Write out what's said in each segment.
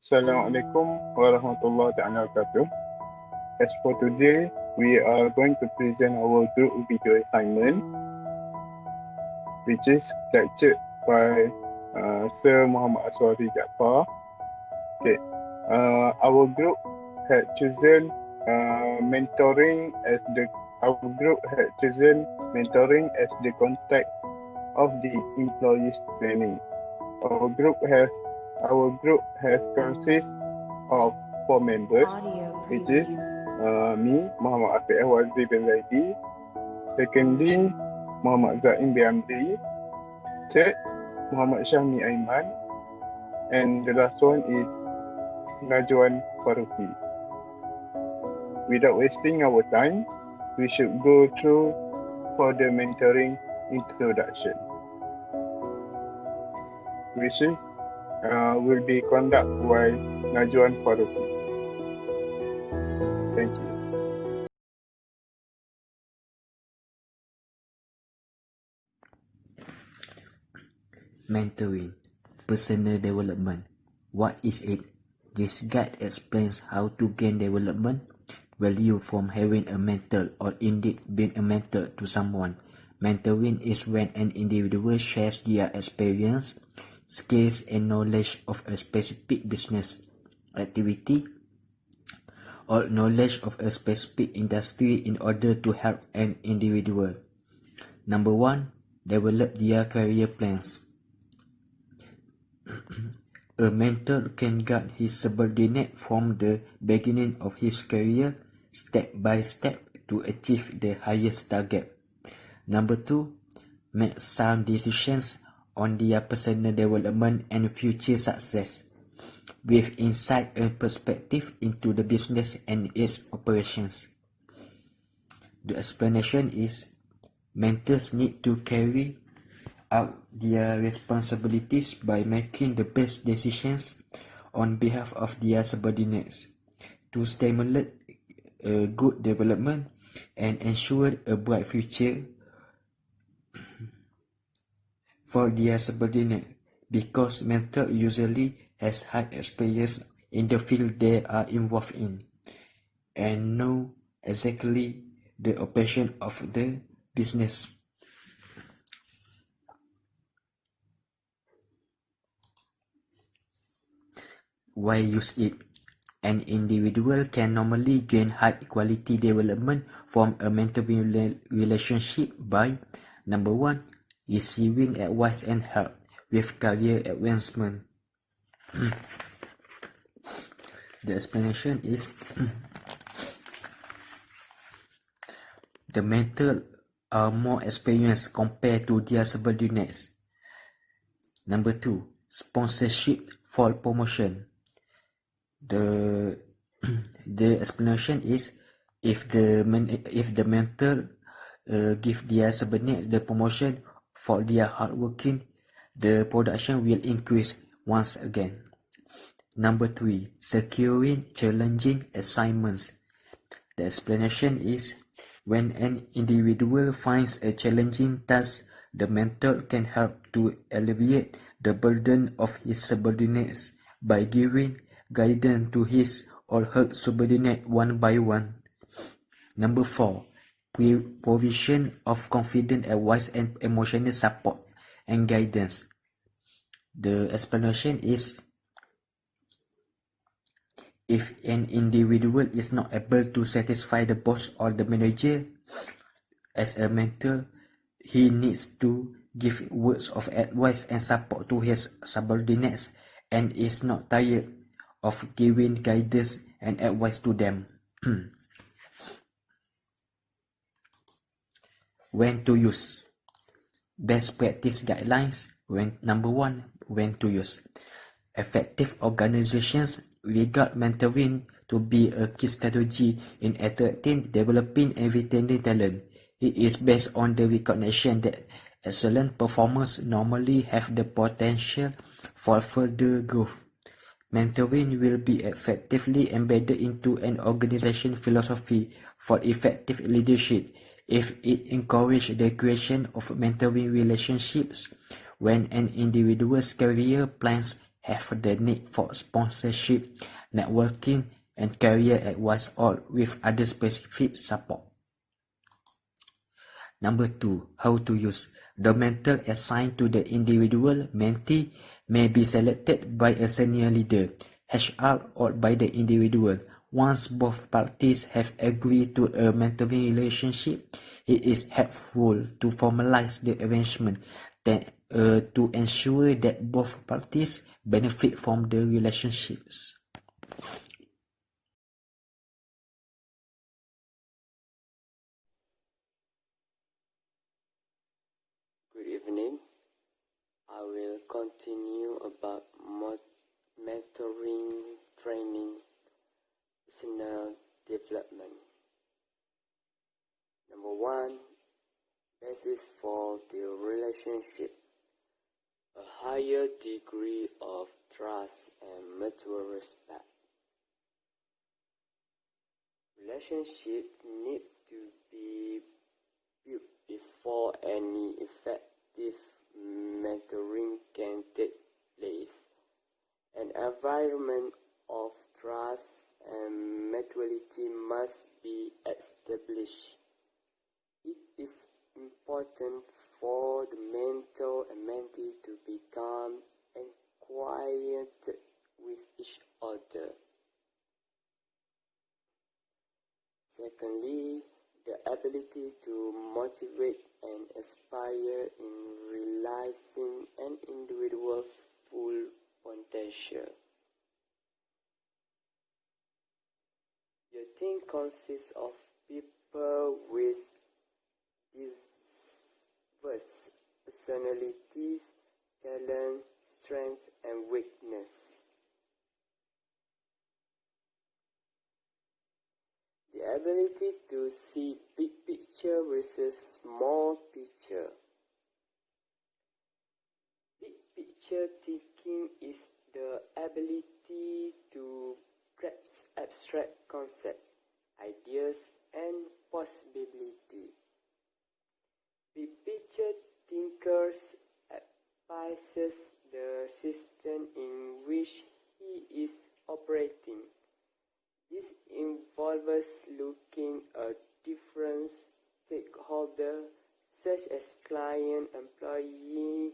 Assalamualaikum warahmatullahi wabarakatuh. As for today, we are going to present our group video assignment, which is lectured by Sir Muhammad Aswari Jaafar. Okay, our group had chosen mentoring as the context of the employees training. Our group has consist of 4 members, which is me, Muhammad Afiq Ahwazi bin Zaidi. Secondly, Muhammad Zaim bin Amri. Third, Muhammad Syahmi Aiman. And the last one is Najwan Faruqi. Without wasting our time, we should go through for the mentoring introduction, which is will be conducted by Najwan Faruqi. Thank you. Mentoring, personal development. What is it? This guide explains how to gain development value from having a mentor or indeed being a mentor to someone. Mentoring is when an individual shares their experience, skills and knowledge of a specific business activity or knowledge of a specific industry in order to help an individual. Number 1. Develop their career plans. A mentor can guide his subordinate from the beginning of his career step by step to achieve the highest target. Number 2. Make sound decisions on their personal development and future success, with insight and perspective into the business and its operations. The explanation is, mentors need to carry out their responsibilities by making the best decisions on behalf of their subordinates to stimulate a good development and ensure a bright future for their subordinate, because mentor usually has high experience in the field they are involved in and know exactly the operation of the business. Why use it? An individual can normally gain high quality development from a mentoring relationship by, number 1, receiving advice and help with career advancement. The explanation is the mentor are more experienced compared to their subordinates. Number 2, sponsorship for promotion. The explanation is, if the mentor give their subordinate the promotion for their hard working, the production will increase once again. Number 3, securing challenging assignments. The explanation is, when an individual finds a challenging task, the mentor can help to alleviate the burden of his subordinates by giving guidance to his or her subordinate one by one. Number 4, provision of confident advice and emotional support and guidance. The explanation is, if an individual is not able to satisfy the boss or the manager, as a mentor, he needs to give words of advice and support to his subordinates and is not tired of giving guidance and advice to them. When to use. Best practice guidelines. Number 1, when to use. Effective organizations regard mentoring to be a key strategy in attracting, developing, and retaining talent. It is based on the recognition that excellent performers normally have the potential for further growth. Mentoring will be effectively embedded into an organization philosophy for effective leadership if it encourages the creation of mentoring relationships when an individual's career plans have the need for sponsorship, networking, and career advice, all with other specific support. Number 2. How to use. The mentor assigned to the individual mentee may be selected by a senior leader, HR, or by the individual. Once both parties have agreed to a mentoring relationship, it is helpful to formalize the arrangement to ensure that both parties benefit from the relationships. Good evening. I will continue about mentoring, training, personal development. Number 1, basis for the relationship. A higher degree of trust and mutual respect. Relationship needs to be built before any effective mentoring can take place. An environment of trust and mutuality must be established. It is important for the mentor and mentee to become acquainted with each other. Secondly, the ability to motivate and inspire in realizing an individual's full potential. Your team consists of people with diverse personalities, talent, strengths, and weakness. The ability to see big picture versus small picture. Big picture thinking is the ability to grasp abstract concepts, ideas, and possibilities. Big picture thinkers advises the system in which he is operating. This involves looking at different stakeholders such as client, employee,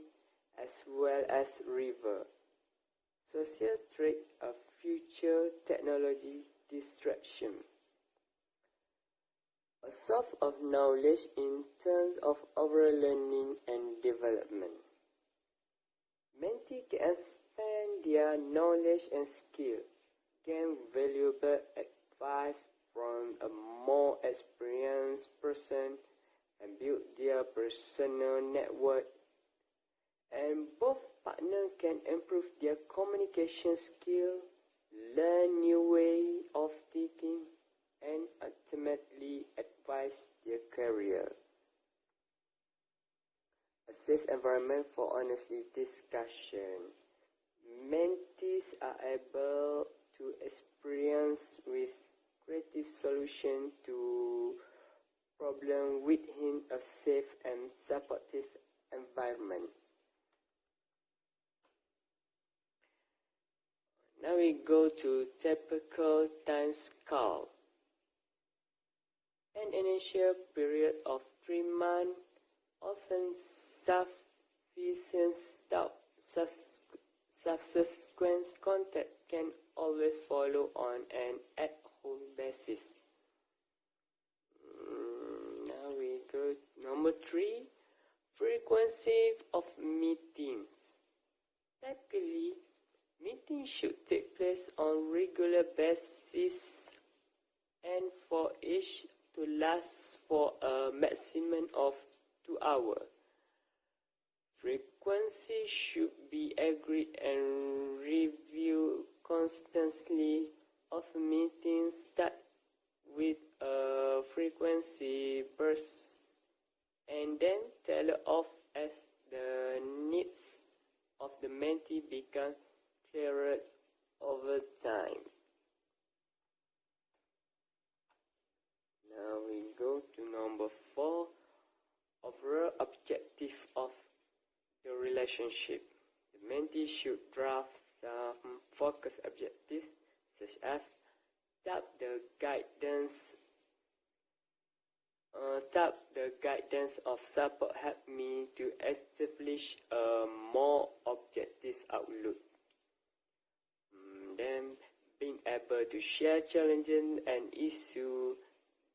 as well as river, social threat of future technology disruption. A source of knowledge in terms of overall learning and development. Mentee can expand their knowledge and skill, gain valuable advice from a more experienced person, and build their personal network. And both partners can improve their communication skill, learn new ways of thinking, and ultimately advise their career. A safe environment for honest discussion. Mentees are able to experience with creative solutions to problems within a safe and supportive environment. Now we go to typical time scale. An initial period of 3 months, often sufficient. Subsequent contact can always follow on an ad hoc basis. Now we go to number 3, frequency of meetings. Typically, meetings should take place on regular basis and for each to last for a maximum of 2 hours. Frequency should be agreed and reviewed constantly. Of meetings start with a frequency burst and then tail off as the needs of the mentee become clearer over time. Now we go to number 4, overall objective of the relationship. The mentee should draft focus objectives, such as tap the guidance of support help me to establish a more objective outlook. Then being able to share challenges and issues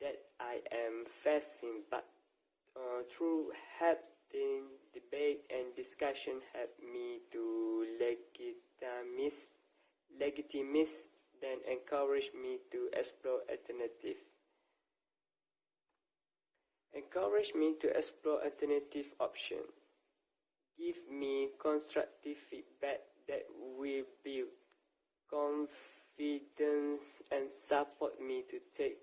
that I am facing, but through having debate and discussion help me to legitimize, then encourage me to explore alternatives. Encourage me to explore alternative options. Give me constructive feedback that will build confidence and support me to take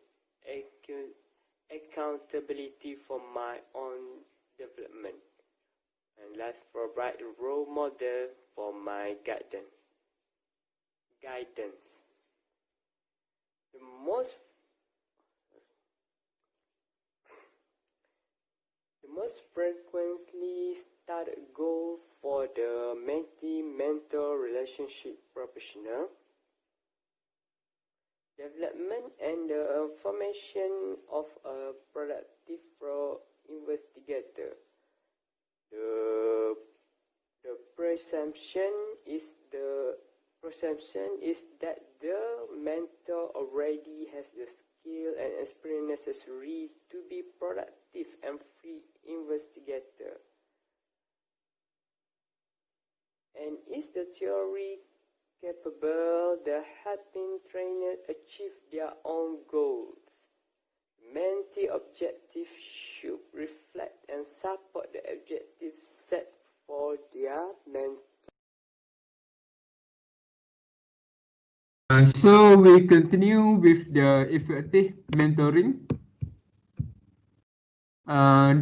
accountability for my own development. And last, provide a role model for my guidance. The most frequently started goal for the mentee-mentor relationship professional development and the formation of a productive investigator. The presumption is that the mentor already has the skill and experience necessary to be productive and free investigator. And is the theory capable of helping trainers achieve their own goals? Mentee objectives should reflect and support the objectives set for their mentee. So we continue with the effective mentoring.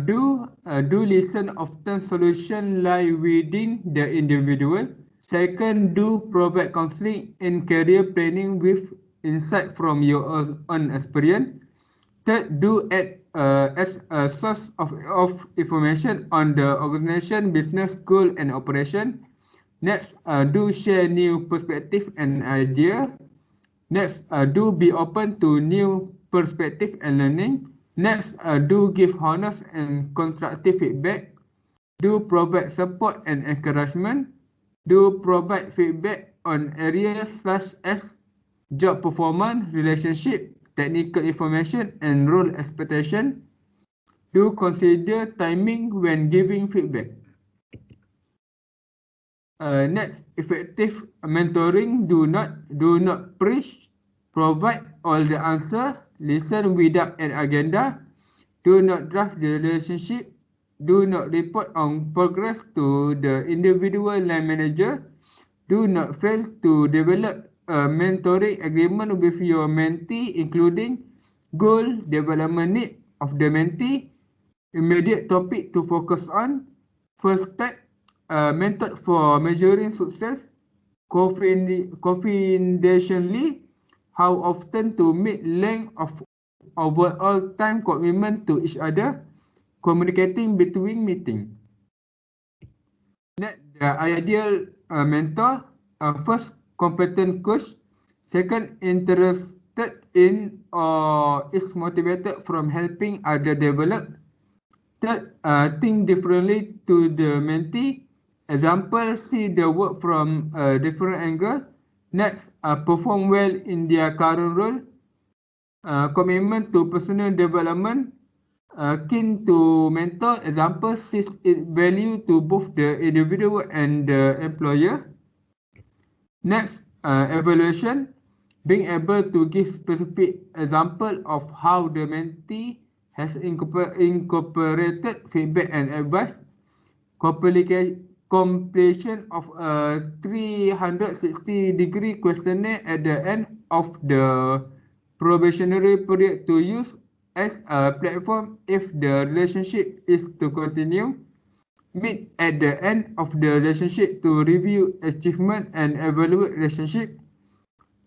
Do listen often solution lie within the individual. Second, do provide counseling and career planning with insight from your own experience. Third, do act as a source of information on the organization, business, goal, and operation. Next, do share new perspective and idea. Next, do be open to new perspective and learning. Next, do give honest and constructive feedback. Do provide support and encouragement. Do provide feedback on areas such as job performance, relationship, technical information, and role expectation. Do consider timing when giving feedback. Next, effective mentoring. Do not preach. Provide all the answer. Listen without an agenda. Do not draft the relationship. Do not report on progress to the individual line manager. Do not fail to develop a mentoring agreement with your mentee, including goal, development need of the mentee, immediate topic to focus on, first step, method for measuring success, confidentially, how often to meet, length of overall time commitment to each other, communicating between meetings. Next, the ideal mentor. First, competent coach. Second, interested in or is motivated from helping others develop. Third, think differently to the mentee. Example, see the work from a different angle. Next, perform well in their current role. Commitment to personal development. Keen to mentor. Example, sees its value to both the individual and the employer. Next, evaluation. Being able to give specific example of how the mentee has incorporated feedback and advice. Completion of a 360-degree questionnaire at the end of the probationary period to use as a platform if the relationship is to continue. Meet at the end of the relationship to review achievement and evaluate relationship.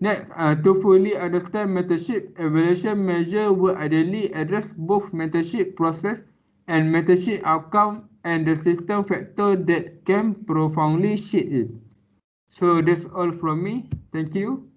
Next, to fully understand mentorship, evaluation measure will ideally address both mentorship process and mentorship outcome and the system factor that can profoundly shape it. So that's all from me. Thank you.